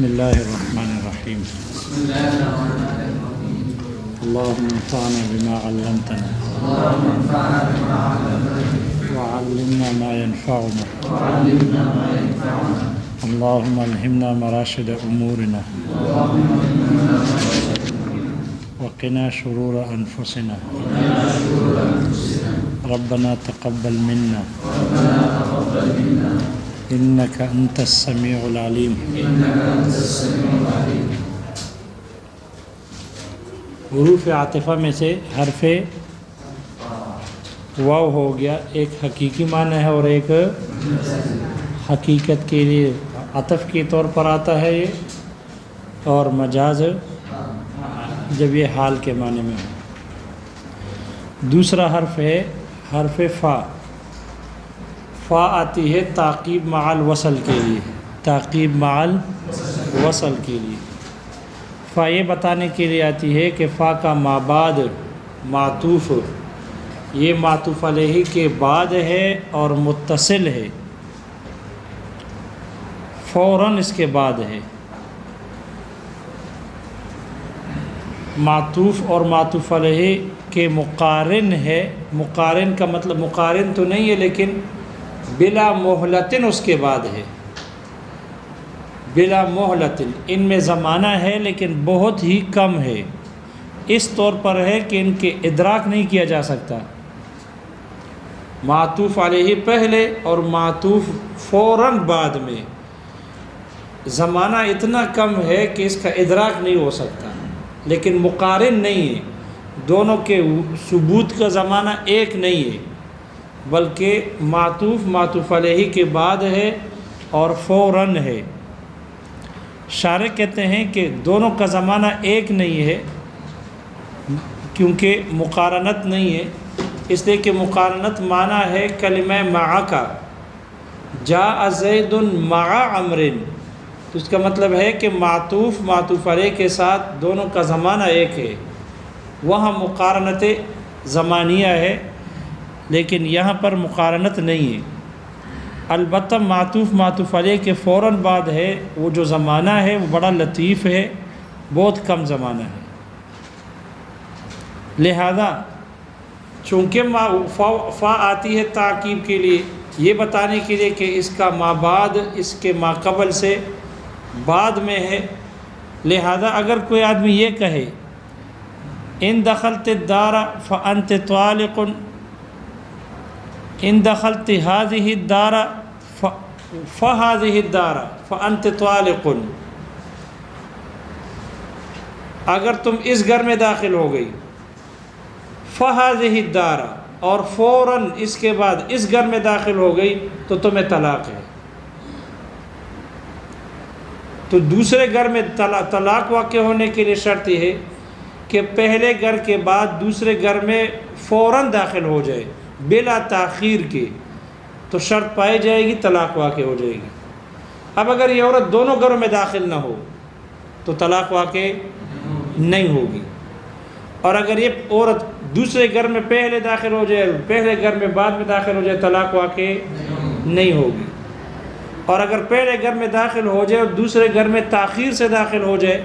بسم اللہ الرحمن الرحیم اللہم انفعنا بما علمتنا وعلمنا ما ينفعنا اللہم الہمنا مراشد امورنا وقنا شرور انفسنا ربنا تقبل منا انك انت السمیع العلیم۔ حروف عاطفہ میں سے حرف واو ہو گیا، ایک حقیقی معنی ہے اور ایک حقیقت کے لیے عطف کے طور پر آتا ہے یہ، اور مجاز جب یہ حال کے معنی میں ہو۔ دوسرا حرف ہے حرف فا۔ فا آتی ہے تعقیب مع الوصل کے لیے، تعقیب مع الوصل کے لیے۔ فا یہ بتانے کے لیے آتی ہے کہ فا کا مابعد معطوف، یہ معطوف علیہ کے بعد ہے اور متصل ہے، فوراً اس کے بعد ہے۔ معطوف اور معطوف علیہ کے مقارن ہے، مقارن کا مطلب مقارن تو نہیں ہے لیکن بلا مہلتن اس کے بعد ہے، بلا مہلتن۔ ان میں زمانہ ہے لیکن بہت ہی کم ہے، اس طور پر ہے کہ ان کے ادراک نہیں کیا جا سکتا۔ معطوف علیہ پہلے اور معطوف فوراً بعد میں، زمانہ اتنا کم ہے کہ اس کا ادراک نہیں ہو سکتا، لیکن مقارن نہیں ہے، دونوں کے ثبوت کا زمانہ ایک نہیں ہے، بلکہ معطوف معطوف علیہ کے بعد ہے اور فوراً ہے۔ شارح کہتے ہیں کہ دونوں کا زمانہ ایک نہیں ہے کیونکہ مقارنت نہیں ہے، اس لیے کہ مقارنت معنی ہے کلمہ مع کا، جاء زید مع عمر، تو اس کا مطلب ہے کہ معطوف معطوف علیہ کے ساتھ دونوں کا زمانہ ایک ہے۔ وہاں مقارنت زمانیہ ہے لیکن یہاں پر مقارنت نہیں ہے۔ البتہ معطوف معطوف علیہ کے فوراً بعد ہے، وہ جو زمانہ ہے وہ بڑا لطیف ہے، بہت کم زمانہ ہے۔ لہذا چونکہ فا آتی ہے تعقیب کے لیے، یہ بتانے کے لیے کہ اس کا مابعد اس کے ماقبل سے بعد میں ہے، لہذا اگر کوئی آدمی یہ کہے ان دخلت الدار فانت طالق، ان دخلت هذه الدار فهذه الدار فانت طالق، اگر تم اس گھر میں داخل ہو گئی، فهذه الدار، اور فوراً اس کے بعد اس گھر میں داخل ہو گئی تو تمہیں طلاق ہے۔ تو دوسرے گھر میں طلاق واقع ہونے کے لیے شرط یہ ہے کہ پہلے گھر کے بعد دوسرے گھر میں فوراً داخل ہو جائے بلا تاخیر کے، تو شرط پائی جائے گی، طلاق واقع ہو جائے گی۔ اب اگر یہ عورت دونوں گھروں میں داخل نہ ہو تو طلاق واقع نہیں ہوگی، اور اگر یہ عورت دوسرے گھر میں پہلے داخل ہو جائے، پہلے گھر میں بعد میں داخل ہو جائے، طلاق واقع نہیں ہوگی، اور اگر پہلے گھر میں داخل ہو جائے اور دوسرے گھر میں تاخیر سے داخل ہو جائے،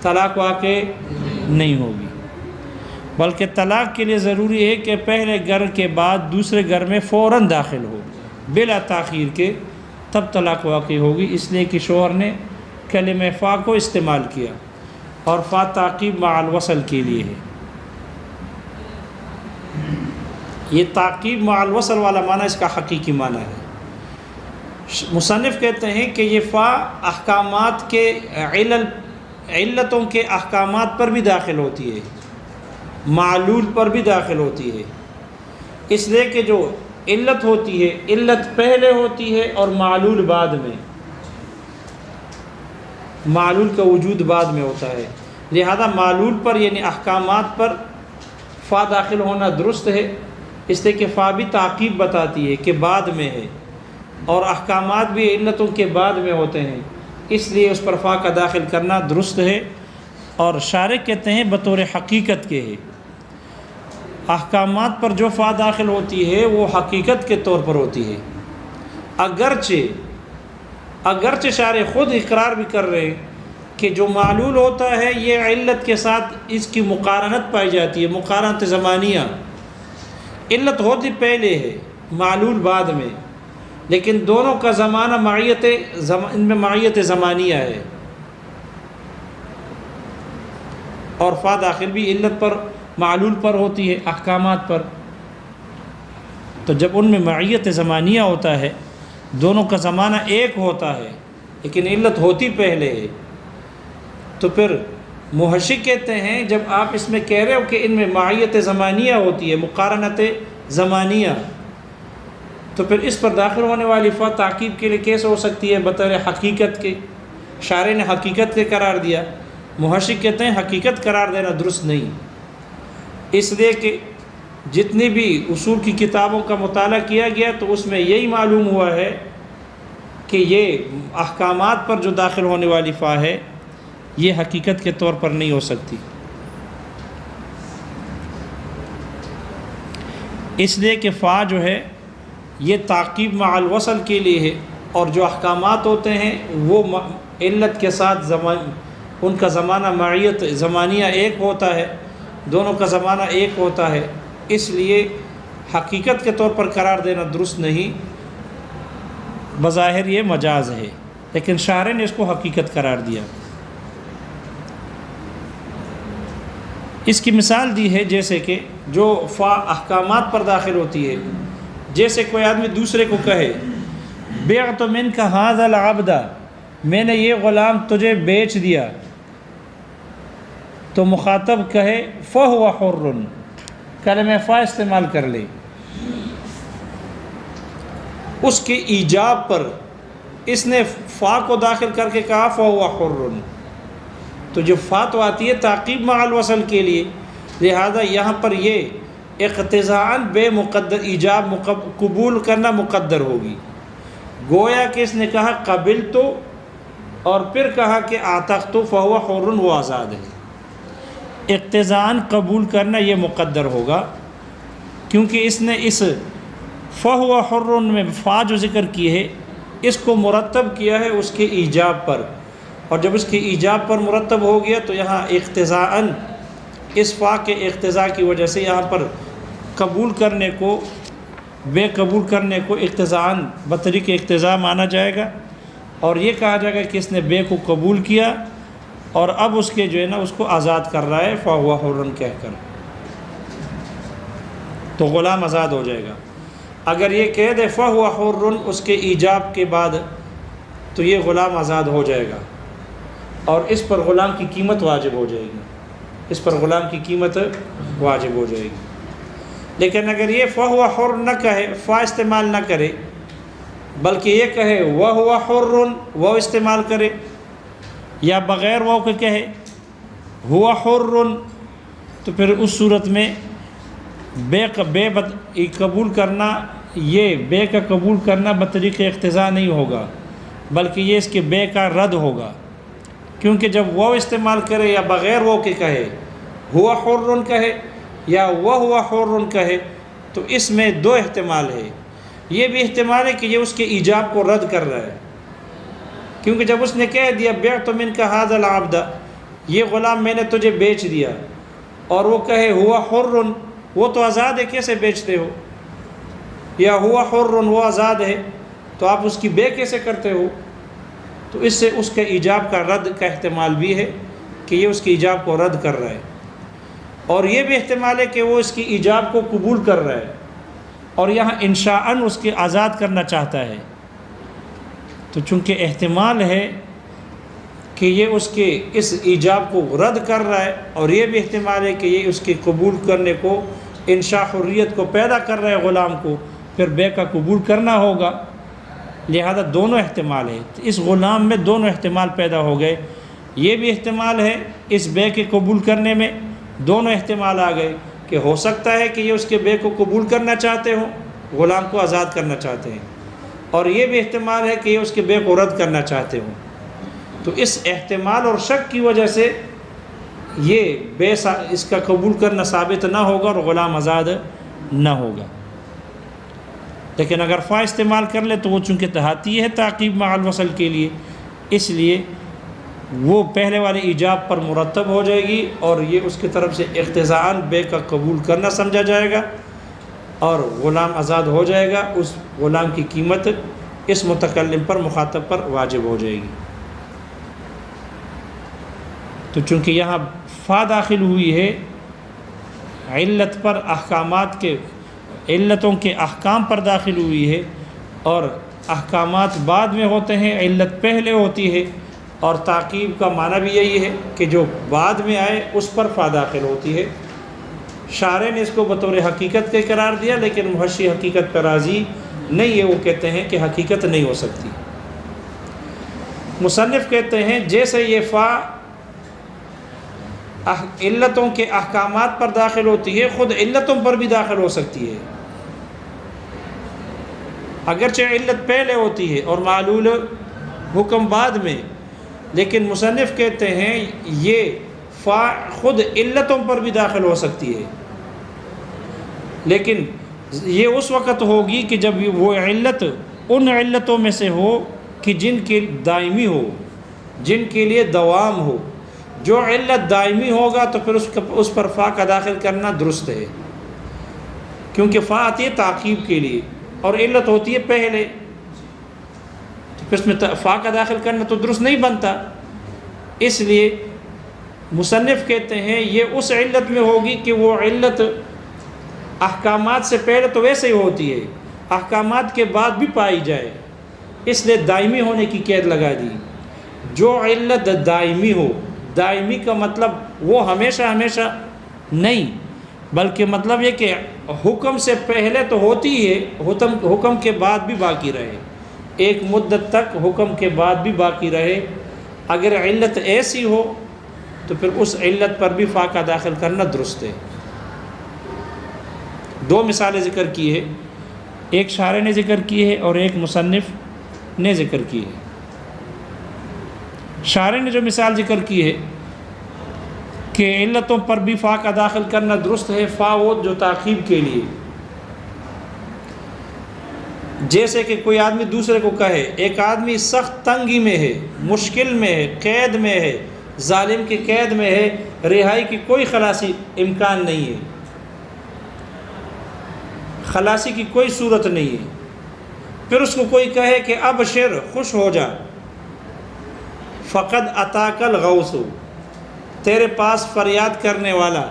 طلاق واقع نہیں ہوگی۔ بلکہ طلاق کے لیے ضروری ہے کہ پہلے گھر کے بعد دوسرے گھر میں فوراً داخل ہو بلا تاخیر کے، تب طلاق واقع ہوگی، اس لیے کہ شوہر نے کلمہ فا کو استعمال کیا، اور فا تعقیب مع الوصل کے لیے ہے۔ یہ تعقیب مع الوصل والا معنی اس کا حقیقی معنی ہے۔ مصنف کہتے ہیں کہ یہ فا احکامات کے علتوں کے احکامات پر بھی داخل ہوتی ہے، معلول پر بھی داخل ہوتی ہے، اس لیے کہ جو علت ہوتی ہے، علت پہلے ہوتی ہے اور معلول بعد میں، معلول کا وجود بعد میں ہوتا ہے، لہذا معلول پر یعنی احکامات پر فا داخل ہونا درست ہے، اس لیے کہ فا بھی تعقیب بتاتی ہے کہ بعد میں ہے، اور احکامات بھی علتوں کے بعد میں ہوتے ہیں، اس لیے اس پر فا کا داخل کرنا درست ہے۔ اور شارح کہتے ہیں بطور حقیقت کے ہے، احکامات پر جو فا داخل ہوتی ہے وہ حقیقت کے طور پر ہوتی ہے، اگرچہ اگرچہ شارع خود اقرار بھی کر رہے ہیں کہ جو معلول ہوتا ہے یہ علت کے ساتھ اس کی مقارنت پائی جاتی ہے، مقارنت زمانیہ، علت ہوتی پہلے ہے، معلول بعد میں، لیکن دونوں کا زمانہ ان میں معیت زمانیہ ہے، اور فا داخل بھی علت پر معلول پر ہوتی ہے احکامات پر۔ تو جب ان میں معیت زمانیہ ہوتا ہے، دونوں کا زمانہ ایک ہوتا ہے لیکن علت ہوتی پہلے ہے، تو پھر محشی کہتے ہیں جب آپ اس میں کہہ رہے ہو کہ ان میں معیت زمانیہ ہوتی ہے، مقارنت زمانیہ، تو پھر اس پر داخل ہونے والی فا تعقیب کے لیے کیسے ہو سکتی ہے بطور حقیقت کے؟ شارع نے حقیقت کے قرار دیا، محشی کہتے ہیں حقیقت قرار دینا درست نہیں، اس لیے کہ جتنی بھی اصول کی کتابوں کا مطالعہ کیا گیا تو اس میں یہی معلوم ہوا ہے کہ یہ احکامات پر جو داخل ہونے والی فا ہے یہ حقیقت کے طور پر نہیں ہو سکتی، اس لیے کہ فا جو ہے یہ تعقیب مع الوصل کے لیے ہے، اور جو احکامات ہوتے ہیں وہ علت کے ساتھ ان کا زمانہ معیت زمانیہ ایک ہوتا ہے، دونوں کا زمانہ ایک ہوتا ہے، اس لیے حقیقت کے طور پر قرار دینا درست نہیں، بظاہر یہ مجاز ہے، لیکن شارع نے اس کو حقیقت قرار دیا۔ اس کی مثال دی ہے جیسے کہ جو فا احکامات پر داخل ہوتی ہے، جیسے کوئی آدمی دوسرے کو کہے بعت منک ھذا العبد، میں نے یہ غلام تجھے بیچ دیا، تو مخاطب کہے فہو حر، کلمہ فا استعمال کر لے، اس کے ایجاب پر اس نے فا کو داخل کر کے کہا فہو حر، تو جو فا تو آتی ہے تعقیب مع الوصل کے لیے، لہذا یہاں پر یہ اقتضاءً بے مقدر ایجاب قبول کرنا مقدر ہوگی، گویا کہ اس نے کہا قبل تو اور پھر کہا کہ اعتقت فہو حر، وہ آزاد ہے، اقتضاءً قبول کرنا یہ مقدر ہوگا، کیونکہ اس نے اس فہو حر میں فا جو ذکر کی ہے اس کو مرتب کیا ہے اس کے ایجاب پر، اور جب اس کے ایجاب پر مرتب ہو گیا تو یہاں اقتضاءً اس فا کے اقتضاء کی وجہ سے یہاں پر قبول کرنے کو بے قبول کرنے کو اقتضاءً بطریق اقتضاء مانا جائے گا، اور یہ کہا جائے گا کہ اس نے بے کو قبول کیا اور اب اس کے جو ہے نا اس کو آزاد کر رہا ہے فہو حر کہہ کر، تو غلام آزاد ہو جائے گا۔ اگر یہ کہہ دے فہو حر اس کے ایجاب کے بعد تو یہ غلام آزاد ہو جائے گا، اور اس پر غلام کی قیمت واجب ہو جائے گی، اس پر غلام کی قیمت واجب ہو جائے گی۔ لیکن اگر یہ فہو حر نہ کہے، فا استعمال نہ کرے، بلکہ یہ کہے وہو حر، وہ استعمال کرے، یا بغیر وہ کے کہے ہوا حر، تو پھر اس صورت میں بے قبول کرنا، یہ بے کا قبول کرنا بطریق اقتضاء نہیں ہوگا، بلکہ یہ اس کے بے کا رد ہوگا، کیونکہ جب وہ استعمال کرے یا بغیر وہ کے کہے، ہوا حر کہے یا وہ حر کہے، تو اس میں دو احتمال ہے، یہ بھی احتمال ہے کہ یہ اس کے ایجاب کو رد کر رہا ہے، کیونکہ جب اس نے کہہ دیا بعت منک ھذا العبد، یہ غلام میں نے تجھے بیچ دیا، اور وہ کہے ہوا حر، وہ تو آزاد ہے، کیسے بیچتے ہو، یا ہوا حر وہ آزاد ہے تو آپ اس کی بے کیسے کرتے ہو، تو اس سے اس کے ایجاب کا رد کا احتمال بھی ہے کہ یہ اس کی ایجاب کو رد کر رہا ہے، اور یہ بھی احتمال ہے کہ وہ اس کی ایجاب کو قبول کر رہا ہے اور یہاں انشاءً اس کے آزاد کرنا چاہتا ہے، تو چونکہ احتمال ہے کہ یہ اس کے اس ایجاب کو رد کر رہا ہے، اور یہ بھی احتمال ہے کہ یہ اس کے قبول کرنے کو انشاء حریت کو پیدا کر رہا ہے غلام کو، پھر بے کا قبول کرنا ہوگا، لہذا دونوں احتمال ہے، اس غلام میں دونوں احتمال پیدا ہو گئے، یہ بھی احتمال ہے اس بے کے قبول کرنے میں، دونوں احتمال آ گئے کہ ہو سکتا ہے کہ یہ اس کے بے کو قبول کرنا چاہتے ہوں، غلام کو آزاد کرنا چاہتے ہیں، اور یہ بھی احتمال ہے کہ یہ اس کے بے کو رد کرنا چاہتے ہوں، تو اس احتمال اور شک کی وجہ سے یہ بے اس کا قبول کرنا ثابت نہ ہوگا اور غلام آزاد نہ ہوگا۔ لیکن اگر فا استعمال کر لے تو وہ چونکہ تحاتی ہے تعقیب مع الوصل کے لیے، اس لیے وہ پہلے والے ایجاب پر مرتب ہو جائے گی، اور یہ اس کی طرف سے اقتضاءً بے کا قبول کرنا سمجھا جائے گا، اور غلام آزاد ہو جائے گا۔ اس غلام کی قیمت اس متکلم پر، مخاطب پر واجب ہو جائے گی۔ تو چونکہ یہاں فا داخل ہوئی ہے علت پر، احکامات کے علتوں کے احکام پر داخل ہوئی ہے، اور احکامات بعد میں ہوتے ہیں، علت پہلے ہوتی ہے، اور تعقیب کا معنی بھی یہی ہے کہ جو بعد میں آئے اس پر فا داخل ہوتی ہے۔ شارح نے اس کو بطور حقیقت کے قرار دیا، لیکن محشی حقیقت پر راضی نہیں ہے، وہ کہتے ہیں کہ حقیقت نہیں ہو سکتی۔ مصنف کہتے ہیں جیسے یہ فا علتوں کے احکامات پر داخل ہوتی ہے، خود علتوں پر بھی داخل ہو سکتی ہے، اگرچہ علت پہلے ہوتی ہے اور معلول حکم بعد میں، لیکن مصنف کہتے ہیں یہ فا خود علتوں پر بھی داخل ہو سکتی ہے، لیکن یہ اس وقت ہوگی کہ جب وہ علت ان علتوں میں سے ہو کہ جن کے دائمی ہو، جن کے لیے دوام ہو۔ جو علت دائمی ہوگا تو پھر اس پر فا کا داخل کرنا درست ہے، کیونکہ فا آتی ہے تعقیب کے لیے اور علت ہوتی ہے پہلے، تو پھر اس میں فا کا داخل کرنا تو درست نہیں بنتا۔ اس لیے مصنف کہتے ہیں یہ اس علت میں ہوگی کہ وہ علت احکامات سے پہلے تو ویسے ہی ہوتی ہے، احکامات کے بعد بھی پائی جائے، اس لیے دائمی ہونے کی قید لگا دی۔ جو علت دائمی ہو، دائمی کا مطلب وہ ہمیشہ ہمیشہ نہیں، بلکہ مطلب یہ کہ حکم سے پہلے تو ہوتی ہے، حکم کے بعد بھی باقی رہے، ایک مدت تک حکم کے بعد بھی باقی رہے۔ اگر علت ایسی ہو تو پھر اس علت پر بھی فا کا داخل کرنا درست ہے۔ دو مثالیں ذکر کی ہے، ایک شارح نے ذکر کی ہے اور ایک مصنف نے ذکر کی ہے۔ شارح نے جو مثال ذکر کی ہے کہ علتوں پر بھی فا کا داخل کرنا درست ہے، فا وہ جو تعقیب کے لیے، جیسے کہ کوئی آدمی دوسرے کو کہے، ایک آدمی سخت تنگی میں ہے، مشکل میں ہے، قید میں ہے، ظالم کی قید میں ہے، رہائی کی کوئی خلاصی امکان نہیں ہے، خلاصی کی کوئی صورت نہیں ہے، پھر اس کو کوئی کہے کہ ابشر، خوش ہو جا، فقد اتاک الغوث، تیرے پاس فریاد کرنے والا،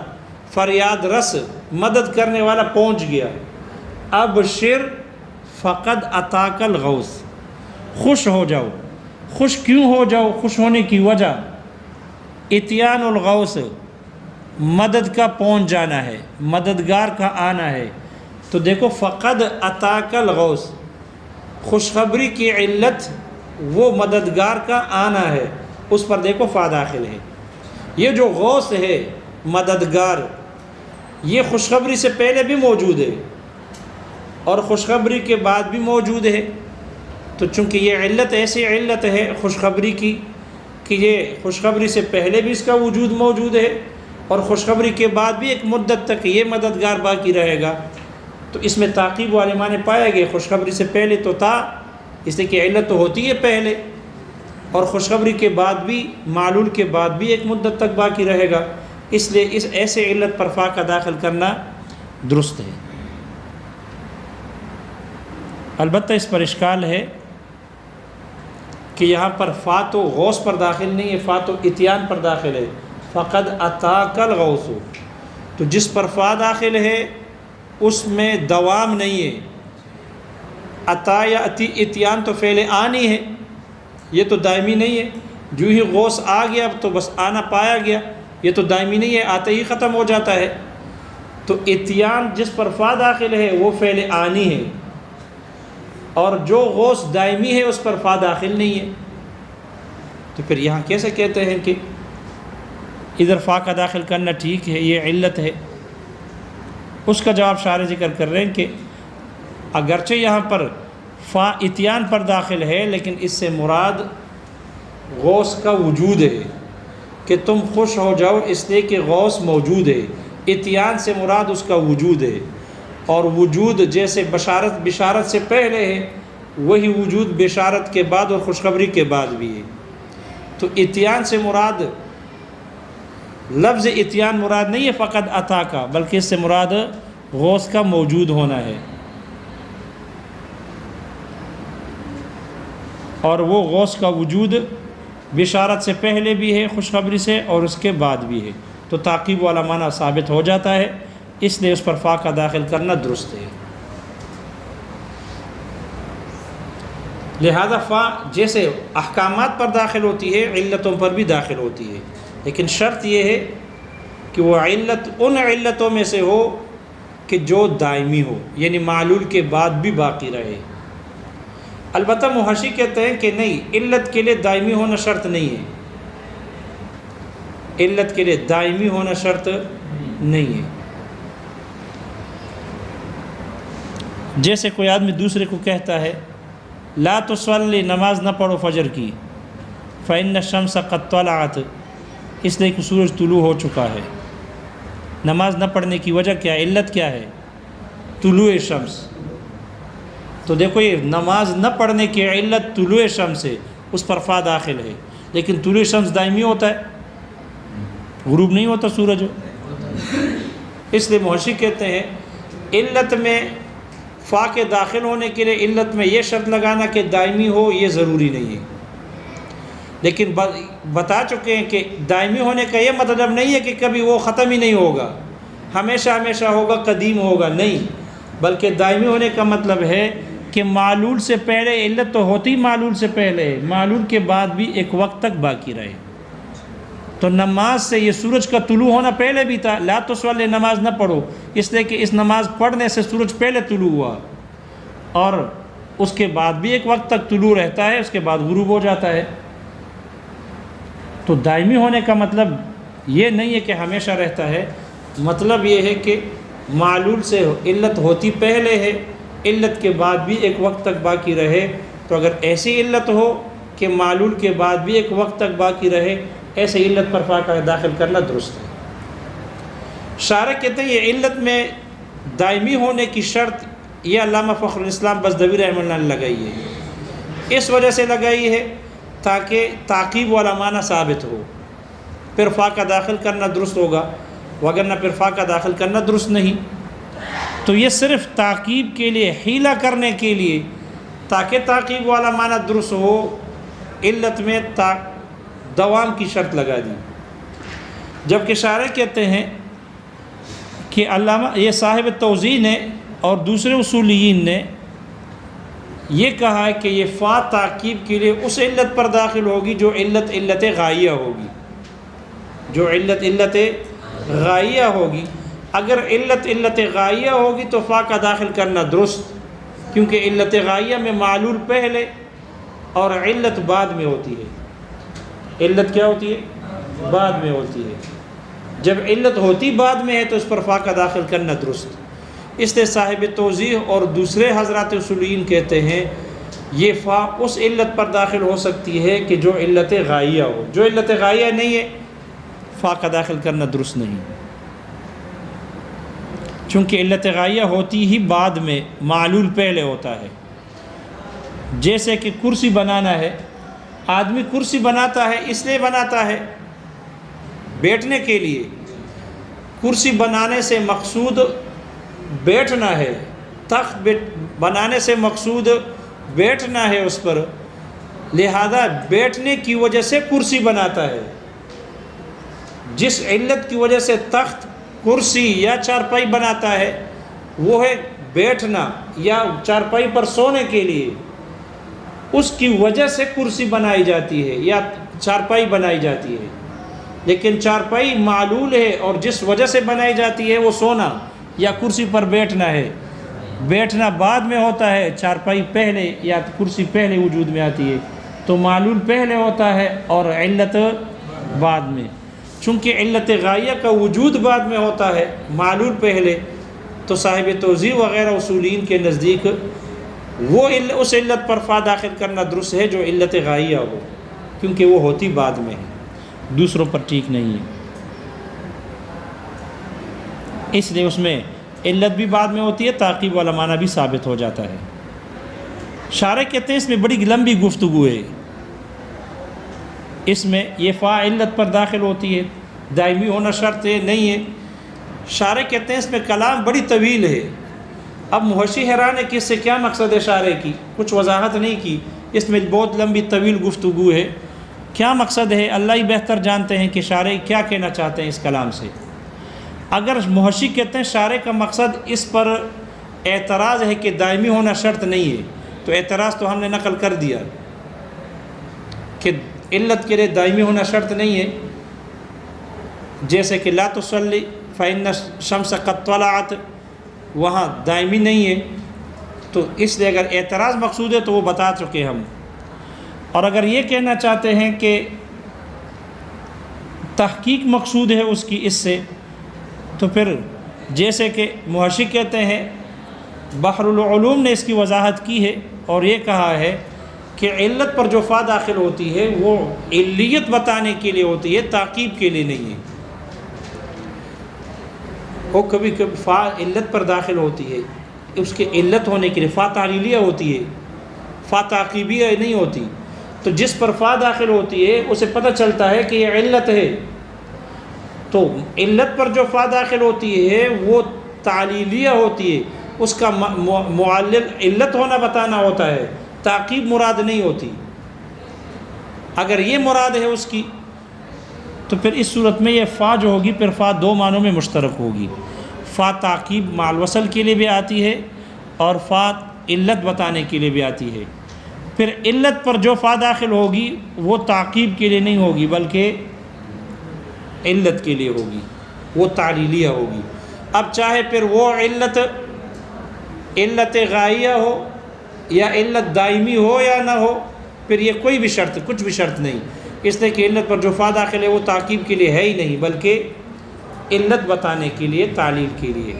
فریاد رس، مدد کرنے والا پہنچ گیا۔ ابشر فقد اتاک الغوث، خوش ہو جاؤ۔ خوش کیوں ہو جاؤ؟ خوش ہونے کی وجہ اتیان الغوث، مدد کا پہنچ جانا ہے، مددگار کا آنا ہے۔ تو دیکھو فقد اتاک الغوث، خوشخبری کی علت وہ مددگار کا آنا ہے، اس پر دیکھو فا داخل ہے۔ یہ جو غوث ہے مددگار، یہ خوشخبری سے پہلے بھی موجود ہے اور خوشخبری کے بعد بھی موجود ہے۔ تو چونکہ یہ علت ایسی علت ہے خوشخبری کی کہ یہ خوشخبری سے پہلے بھی اس کا وجود موجود ہے اور خوشخبری کے بعد بھی ایک مدت تک یہ مددگار باقی رہے گا، تو اس میں تعقیب والے معنی پایا گئے۔ خوشخبری سے پہلے تو تھا، اس لیے کہ علت تو ہوتی ہے پہلے، اور خوشخبری کے بعد بھی، معلول کے بعد بھی ایک مدت تک باقی رہے گا، اس لیے اس ایسے علت پر فا کا داخل کرنا درست ہے۔ البتہ اس پر اشکال ہے کہ یہاں پر فا تو غوث پر داخل نہیں ہے، فا تو اتیان پر داخل ہے، فقد اتاک الغوث، تو جس پر فا داخل ہے اس میں دوام نہیں ہے۔ عطا یا اتیان تو فعل آنی ہے، یہ تو دائمی نہیں ہے، جو ہی غوث آ گیا اب تو بس آنا پایا گیا، یہ تو دائمی نہیں ہے، آتے ہی ختم ہو جاتا ہے۔ تو اتیان جس پر فا داخل ہے وہ فعل آنی ہے، اور جو غوث دائمی ہے اس پر فا داخل نہیں ہے۔ تو پھر یہاں کیسے کہتے ہیں کہ ادھر فا کا داخل کرنا ٹھیک ہے، یہ علت ہے؟ اس کا جواب شارح ذکر کر رہے ہیں کہ اگرچہ یہاں پر فا اتیان پر داخل ہے، لیکن اس سے مراد غوث کا وجود ہے کہ تم خوش ہو جاؤ، اس لیے کہ غوث موجود ہے۔ اتیان سے مراد اس کا وجود ہے، اور وجود جیسے بشارت سے پہلے ہے وہی وجود بشارت کے بعد اور خوشخبری کے بعد بھی ہے۔ تو اتیان سے مراد، لفظ اتیان مراد نہیں ہے فقط عطا کا، بلکہ اس سے مراد غوث کا موجود ہونا ہے، اور وہ غوث کا وجود بشارت سے پہلے بھی ہے خوشخبری سے، اور اس کے بعد بھی ہے، تو تعقیب والا معنی ثابت ہو جاتا ہے، اس لیے اس پر فا کا داخل کرنا درست ہے۔ لہذا فا جیسے احکامات پر داخل ہوتی ہے علتوں پر بھی داخل ہوتی ہے، لیکن شرط یہ ہے کہ وہ علت ان علتوں میں سے ہو کہ جو دائمی ہو، یعنی معلول کے بعد بھی باقی رہے۔ البتہ محشی کہتے ہیں کہ نہیں، علت کے لیے دائمی ہونا شرط نہیں ہے، علت کے لیے دائمی ہونا شرط نہیں ہے۔ جیسے کوئی آدمی دوسرے کو کہتا ہے لا تصلی، نماز نہ پڑھو فجر کی، فإن الشمس قد طلعت، اس لیے کہ سورج طلوع ہو چکا ہے۔ نماز نہ پڑھنے کی وجہ کیا ہے، علت کیا ہے؟ طلوع شمس۔ تو دیکھو یہ نماز نہ پڑھنے کی علت طلوع شمس ہے، اس پر فا داخل ہے، لیکن طلوع شمس دائمی ہوتا ہے، غروب نہیں ہوتا سورج۔ اس لیے محشی کہتے ہیں علت میں فا کے داخل ہونے کے لیے علت میں یہ شرط لگانا کہ دائمی ہو یہ ضروری نہیں ہے، لیکن بتا چکے ہیں کہ دائمی ہونے کا یہ مطلب نہیں ہے کہ کبھی وہ ختم ہی نہیں ہوگا، ہمیشہ ہمیشہ ہوگا، قدیم ہوگا، نہیں، بلکہ دائمی ہونے کا مطلب ہے کہ معلول سے پہلے، علت تو ہوتی معلول سے پہلے، معلول کے بعد بھی ایک وقت تک باقی رہے۔ تو نماز سے یہ سورج کا طلوع ہونا پہلے بھی تھا، لا تصلی، نماز نہ پڑھو، اس لیے کہ اس نماز پڑھنے سے سورج پہلے طلوع ہوا، اور اس کے بعد بھی ایک وقت تک طلوع رہتا ہے، اس کے بعد غروب ہو جاتا ہے۔ تو دائمی ہونے کا مطلب یہ نہیں ہے کہ ہمیشہ رہتا ہے، مطلب یہ ہے کہ معلول سے علت ہوتی پہلے ہے، علت کے بعد بھی ایک وقت تک باقی رہے۔ تو اگر ایسی علت ہو کہ معلول کے بعد بھی ایک وقت تک باقی رہے، ایسے علت پر فا کا داخل کرنا درست ہے۔ شارح کہتے ہیں یہ علت میں دائمی ہونے کی شرط یہ علامہ فخر الاسلام بزدوی رحمہ اللہ نے لگائی ہے، اس وجہ سے لگائی ہے تاکہ تعقیب والا معنی ثابت ہو، پھر فا کا داخل کرنا درست ہوگا، وگرنہ پھر فا کا داخل کرنا درست نہیں۔ تو یہ صرف تعقیب کے لیے، حیلہ کرنے کے لیے، تاکہ تعقیب والا معنی درست ہو، علت میں دوام کی شرط لگا دی۔ جبکہ شارح کہتے ہیں کہ علامہ یہ صاحب توضیح نے اور دوسرے اصولیین نے یہ کہا ہے کہ یہ فا تعقیب کے لیے اس علت پر داخل ہوگی جو علت غائیہ ہوگی، جو علت غائیہ ہوگی۔ اگر علت غائیہ ہوگی تو فا کا داخل کرنا درست، کیونکہ علت غائیہ میں معلول پہلے اور علت بعد میں ہوتی ہے۔ علت کیا ہوتی ہے؟ بعد میں ہوتی ہے۔ جب علت ہوتی بعد میں ہے تو اس پر فا کا داخل کرنا درست۔ اس لیے صاحب توضیح اور دوسرے حضرات اصولین کہتے ہیں یہ فا اس علت پر داخل ہو سکتی ہے کہ جو علت غائیہ ہو، جو علت غائیہ نہیں ہے فا کا داخل کرنا درست نہیں، چونکہ علت غائیہ ہوتی ہی بعد میں، معلول پہلے ہوتا ہے۔ جیسے کہ کرسی بنانا ہے، آدمی کرسی بناتا ہے اس لیے بناتا ہے بیٹھنے کے لیے، کرسی بنانے سے مقصود بیٹھنا ہے، تخت بنانے سے مقصود بیٹھنا ہے اس پر، لہذا بیٹھنے کی وجہ سے کرسی بناتا ہے۔ جس علت کی وجہ سے تخت، کرسی یا چارپائی بناتا ہے وہ ہے بیٹھنا یا چارپائی پر سونے کے لیے، اس کی وجہ سے کرسی بنائی جاتی ہے یا چارپائی بنائی جاتی ہے۔ لیکن چارپائی معلول ہے اور جس وجہ سے بنائی جاتی ہے وہ سونا یا کرسی پر بیٹھنا ہے، بیٹھنا بعد میں ہوتا ہے، چارپائی پہلے یا کرسی پہلے وجود میں آتی ہے، تو معلول پہلے ہوتا ہے اور علت بعد میں۔ چونکہ علت غائیہ کا وجود بعد میں ہوتا ہے، معلول پہلے، تو صاحب توضیح وغیرہ اصولین کے نزدیک وہ اس علت پر فا داخل کرنا درست ہے جو علت غائیہ ہو، کیونکہ وہ ہوتی بعد میں ہے، دوسروں پر ٹھیک نہیں ہے، اس لیے اس میں علت بھی بعد میں ہوتی ہے، تعقیب والا معنی بھی ثابت ہو جاتا ہے۔ شارح کہتے ہیں اس میں بڑی لمبی گفتگو ہے، اس میں یہ فا علت پر داخل ہوتی ہے، دائمی ہونا شرط ہے نہیں ہے۔ شارح کہتے ہیں اس میں کلام بڑی طویل ہے۔ اب محشی حیران ہے کہ اس سے کیا مقصد ہے شارح کی، کچھ وضاحت نہیں کی، اس میں بہت لمبی طویل گفتگو ہے، کیا مقصد ہے اللہ ہی بہتر جانتے ہیں کہ شارح کیا کہنا چاہتے ہیں اس کلام سے۔ اگر محشی کہتے ہیں شارح کا مقصد اس پر اعتراض ہے کہ دائمی ہونا شرط نہیں ہے، تو اعتراض تو ہم نے نقل کر دیا کہ علت کے لیے دائمی ہونا شرط نہیں ہے، جیسے کہ لا تصلی فإن الشمس قد طلعت، وہاں دائمی نہیں ہے، تو اس لیے اگر اعتراض مقصود ہے تو وہ بتا چکے ہم۔ اور اگر یہ کہنا چاہتے ہیں کہ تحقیق مقصود ہے اس کی اس سے، تو پھر جیسے کہ محشی کہتے ہیں، بحر العلوم نے اس کی وضاحت کی ہے اور یہ کہا ہے کہ علت پر جو فا داخل ہوتی ہے وہ علیت بتانے کے لیے ہوتی ہے، تعقیب کے لیے نہیں ہے۔ وہ کبھی کبھی فا علت پر داخل ہوتی ہے، اس کے علت ہونے کے لیے فا تعلیلیہ ہوتی ہے، فا تعقیبیہ نہیں ہوتی، تو جس پر فا داخل ہوتی ہے اسے پتہ چلتا ہے کہ یہ علت ہے، تو علت پر جو فا داخل ہوتی ہے وہ تعلیلیہ ہوتی ہے، اس کا معلل علت ہونا بتانا ہوتا ہے، تعقیب مراد نہیں ہوتی۔ اگر یہ مراد ہے اس کی، تو پھر اس صورت میں یہ فا جو ہوگی پھر فا دو معنوں میں مشترک ہوگی، فا تعقیب مع الوصل کے لیے بھی آتی ہے اور فا علت بتانے کے لیے بھی آتی ہے۔ پھر علت پر جو فا داخل ہوگی وہ تعقیب کے لیے نہیں ہوگی بلکہ علت کے لیے ہوگی، وہ تعلیلیہ ہوگی۔ اب چاہے پھر وہ علت غائیہ ہو یا علت دائمی ہو یا نہ ہو، پھر یہ کوئی بھی شرط، کچھ بھی شرط نہیں، اس لیے کہ علت پر جو فا داخل ہے وہ تعقیب کے لیے ہے ہی نہیں بلکہ علت بتانے کے لیے، تعلیل کے لیے۔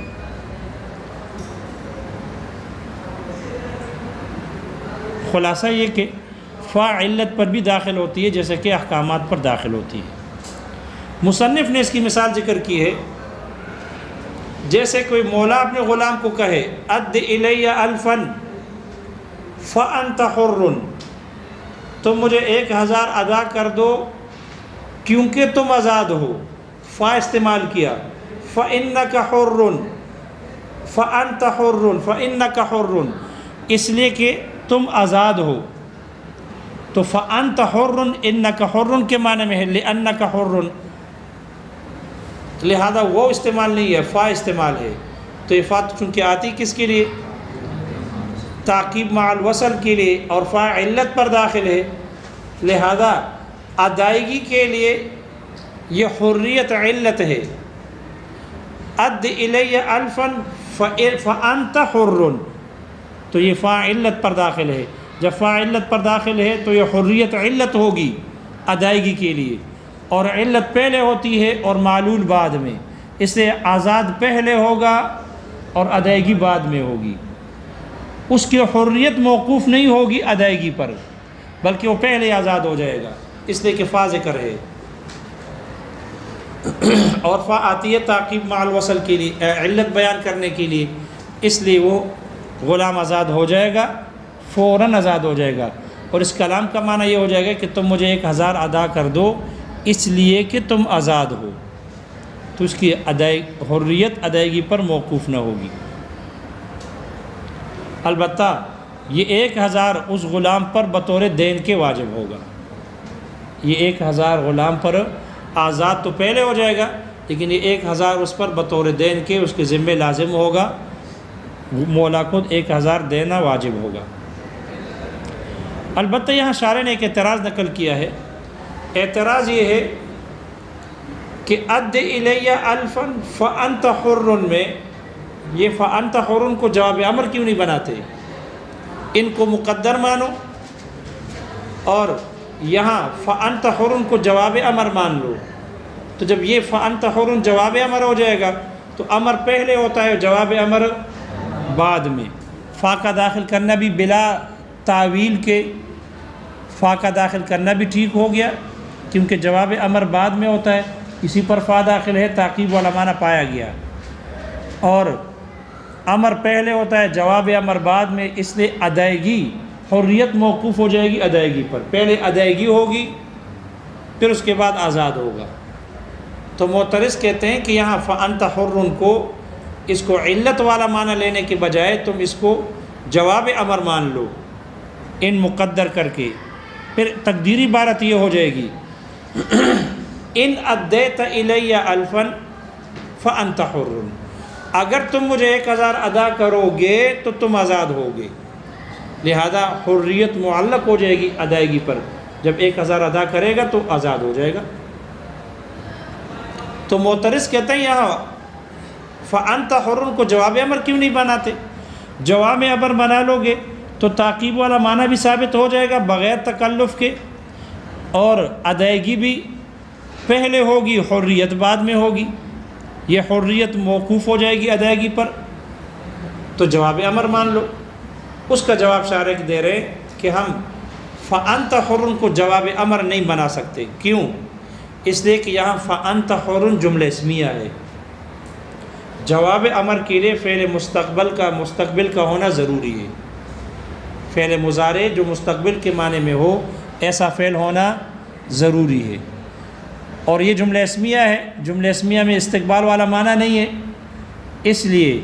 خلاصہ یہ کہ فا علت پر بھی داخل ہوتی ہے جیسے کہ احکامات پر داخل ہوتی ہے۔ مصنف نے اس کی مثال ذکر کی ہے، جیسے کوئی مولا اپنے غلام کو کہے اد الی الفا فانت حر، تم مجھے 1000 ادا کر دو کیونکہ تم آزاد ہو، فا استعمال کیا، فانک حر، فانت حر، فانک حر، اس لیے کہ تم آزاد ہو، تو فانت حر انک حر کے معنی میں ہے لانک حر، لہذا وہ استعمال نہیں ہے، فا استعمال ہے، تو یہ فا چونکہ آتی کس کے لیے؟ تعقیب مع الوصل کے لیے، اور فا علت پر داخل ہے، لہذا ادائیگی کے لیے یہ حریت علت ہے۔ اد الی الفا فانت حر، تو یہ فا علت پر داخل ہے، جب فا علت پر داخل ہے تو یہ حریت علت ہوگی ادائیگی کے لیے، اور علت پہلے ہوتی ہے اور معلول بعد میں، اس سے آزاد پہلے ہوگا اور ادائیگی بعد میں ہوگی، اس کی حریت موقوف نہیں ہوگی ادائیگی پر بلکہ وہ پہلے آزاد ہو جائے گا، اس لیے کہ فا ذکر ہے، اور فا آتی ہے تعقیب مع الوصل کے لیے، علت بیان کرنے کے لیے، اس لیے وہ غلام آزاد ہو جائے گا، فوراً آزاد ہو جائے گا، اور اس کلام کا معنی یہ ہو جائے گا کہ تم مجھے 1000 ادا کر دو اس لیے کہ تم آزاد ہو، تو اس کی حریت ادائیگی پر موقوف نہ ہوگی۔ البتہ یہ 1000 اس غلام پر بطور دین کے واجب ہوگا، یہ 1000 غلام پر آزاد تو پہلے ہو جائے گا لیکن یہ 1000 اس پر بطور دین کے اس کے ذمہ لازم ہوگا، مولا کو 1000 دینا واجب ہوگا۔ البتہ یہاں شارح نے ایک اعتراض نقل کیا ہے، اعتراض یہ ہے کہ اد الی الفا فانت حر میں یہ فانت حر کو جواب امر کیوں نہیں بناتے؟ ان کو مقدر مانو اور یہاں فانت حر کو جواب امر مان لو، تو جب یہ فانت حر جواب امر ہو جائے گا تو امر پہلے ہوتا ہے، جواب امر بعد میں، فا کا داخل کرنا بھی بلا تعویل کے، فا کا داخل کرنا بھی ٹھیک ہو گیا کیونکہ جواب امر بعد میں ہوتا ہے، اسی پر فا داخل ہے، تعقیب والا معنی پایا گیا، اور امر پہلے ہوتا ہے، جواب امر بعد میں، اس لیے ادائیگی، حریت موقوف ہو جائے گی ادائیگی پر، پہلے ادائیگی ہوگی پھر اس کے بعد آزاد ہوگا۔ تو معترض کہتے ہیں کہ یہاں فأنت حر کو اس کو علت والا معنی لینے کے بجائے تم اس کو جواب امر مان لو ان مقدر کر کے، پھر تقدیری عبارت یہ ہو جائے گی ان ادیت الی الفا فانت حر، اگر تم مجھے 1000 ادا کرو گے تو تم آزاد ہوگے، لہذا حریت معلق ہو جائے گی ادائیگی پر، جب 1000 ادا کرے گا تو آزاد ہو جائے گا۔ تو معترض کہتے ہیں یہاں فانت حر کو جواب امر کیوں نہیں بناتے؟ جواب امر بنا لو گے تو تعقیب والا معنی بھی ثابت ہو جائے گا بغیر تکلف کے، اور ادائیگی بھی پہلے ہوگی حریت بعد میں ہوگی، یہ حریت موقوف ہو جائے گی ادائیگی پر، تو جواب امر مان لو۔ اس کا جواب شارح دے رہے کہ ہم فأنت حر کو جواب امر نہیں بنا سکتے، کیوں؟ اس لیے کہ یہاں فأنت حر جملہ اسمیہ ہے، جواب امر کے لیے فعل مستقبل کا ہونا ضروری ہے، فعل مضارع جو مستقبل کے معنی میں ہو ایسا فعل ہونا ضروری ہے، اور یہ جملہ اسمیہ ہے، جملہ اسمیہ میں استقبال والا معنی نہیں ہے، اس لیے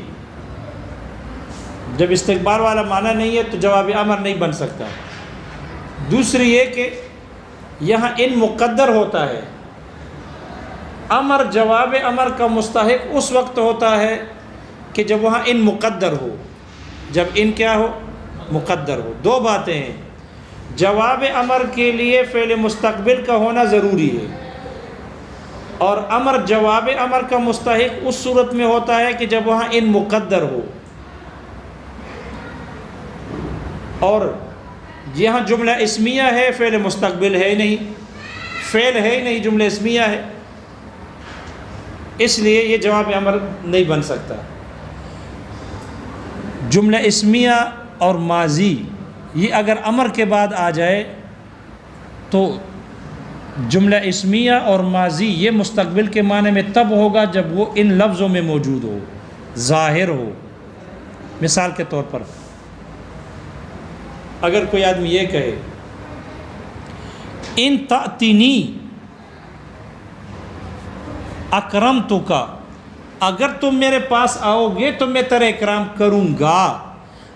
جب استقبال والا معنی نہیں ہے تو جواب امر نہیں بن سکتا۔ دوسری یہ کہ یہاں ان مقدر ہوتا ہے، امر جواب امر کا مستحق اس وقت ہوتا ہے کہ جب وہاں ان مقدر ہو، جب ان کیا ہو؟ مقدر ہو۔ دو باتیں ہیں، جواب امر کے لیے فعل مستقبل کا ہونا ضروری ہے، اور امر جواب امر کا مستحق اس صورت میں ہوتا ہے کہ جب وہاں ان مقدر ہو، اور یہاں جملہ اسمیہ ہے، فعل مستقبل ہے نہیں، فعل ہے نہیں، جملہ اسمیہ ہے، اس لیے یہ جواب امر نہیں بن سکتا۔ جملہ اسمیہ اور ماضی یہ اگر امر کے بعد آ جائے تو جملہ اسمیہ اور ماضی یہ مستقبل کے معنی میں تب ہوگا جب وہ ان لفظوں میں موجود ہو، ظاہر ہو۔ مثال کے طور پر اگر کوئی آدمی یہ کہے ان تأتینی اکرمتک، اگر تم میرے پاس آؤ گے تو میں تیرا اکرام کروں گا۔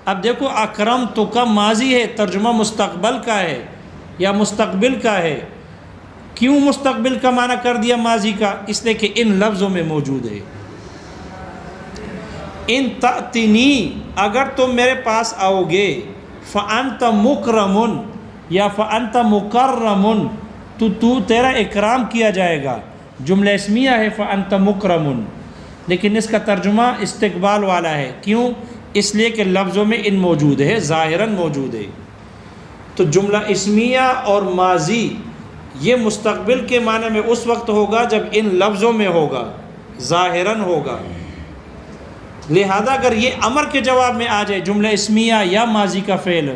اب دیکھو اکرمتک ماضی ہے، ترجمہ مستقبل کا ہے یا مستقبل کا ہے، کیوں مستقبل کا معنی کر دیا ماضی کا؟ اس لیے کہ ان لفظوں میں موجود ہے۔ ان تأتینی، اگر تم میرے پاس آؤ گے، فأنت مکرم یا فأنت مکرم، تو تیرا اکرام کیا جائے گا، جملہ اسمیہ ہے فأنت مکرم، لیکن اس کا ترجمہ استقبال والا ہے، کیوں؟ اس لیے کہ لفظوں میں ان موجود ہے، ظاہراً موجود ہے۔ تو جملہ اسمیہ اور ماضی یہ مستقبل کے معنی میں اس وقت ہوگا جب ان لفظوں میں ہوگا، ظاہراً ہوگا، لہذا اگر یہ امر کے جواب میں آ جائے جملہ اسمیہ یا ماضی کا فعل